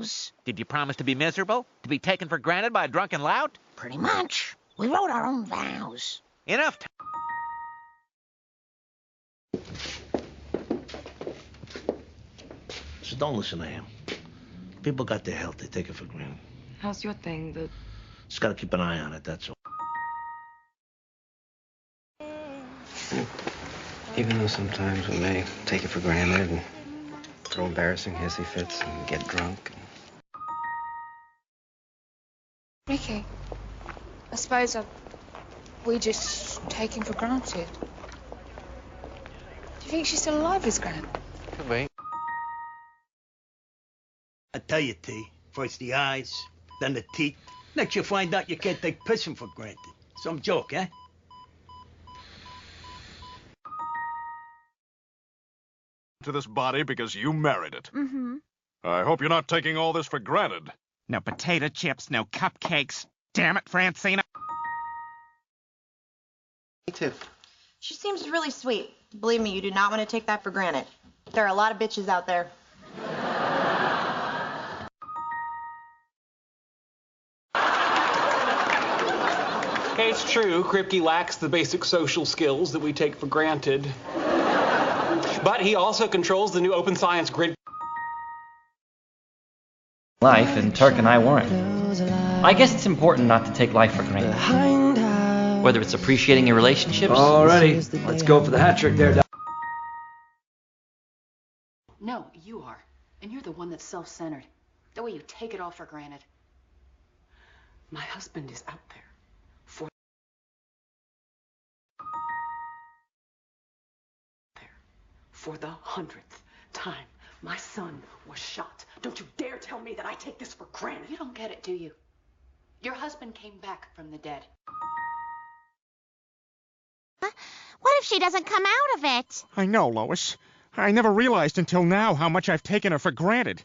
vows. Did you promise to be miserable? To be taken for granted by a drunken lout? Pretty much. We wrote our own vows. Enough time. So don't listen to him. People got their health, they take it for granted. How's your thing? Just gotta keep an eye on it, that's all. Even though sometimes we may take it for granted and throw embarrassing hissy fits and get drunk. Ricky, I suppose we just take him for granted. Do you think she's still alive, his Gran? Could be. I tell you, T. First the eyes, then the teeth. Next you find out you can't take pissing for granted. Some joke, eh? To this body because you married it. Mm-hmm. I hope you're not taking all this for granted. No potato chips, no cupcakes. Damn it, Francina. Me too. She seems really sweet. Believe me, you do not want to take that for granted. There are a lot of bitches out there. It's true, Kripke lacks the basic social skills that we take for granted. But he also controls the new open science grid. Life, and Turk and I weren't. I guess it's important not to take life for granted. Whether it's appreciating your relationships. Alrighty, let's go for the hat trick there, Doc. No, you are. And you're the one that's self-centered. The way you take it all for granted. My husband is out there. For the 100th time, my son was shot. Don't you dare tell me that I take this for granted. You don't get it, do you? Your husband came back from the dead. What if she doesn't come out of it? I know, Lois. I never realized until now how much I've taken her for granted.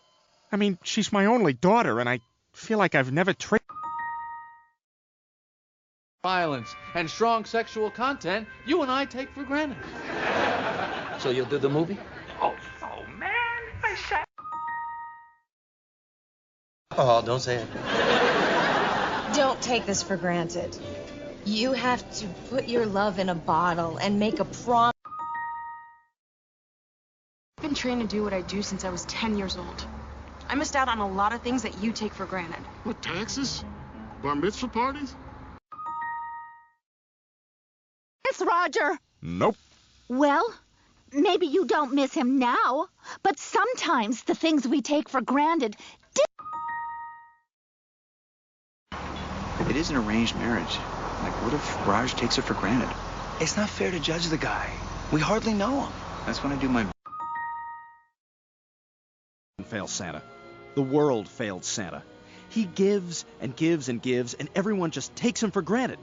I mean, she's my only daughter, and I feel like I've never treated Violence and strong sexual content you and I take for granted. So you'll do the movie? Oh, man. I said... Alcohol, don't say it. Don't take this for granted. You have to put your love in a bottle and make a promise. I've been trained to do what I do since I was 10 years old. I missed out on a lot of things that you take for granted. What, taxes? Bar mitzvah parties? It's Roger. Nope. Well, maybe you don't miss him now, but sometimes the things we take for granted It is an arranged marriage. Like, what if Raj takes her for granted? It's not fair to judge the guy. We hardly know him. That's when I do my... fail Santa. The world failed Santa. He gives and gives and gives, and everyone just takes him for granted.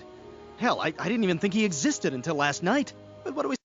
Hell, I didn't even think he existed until last night. But what do we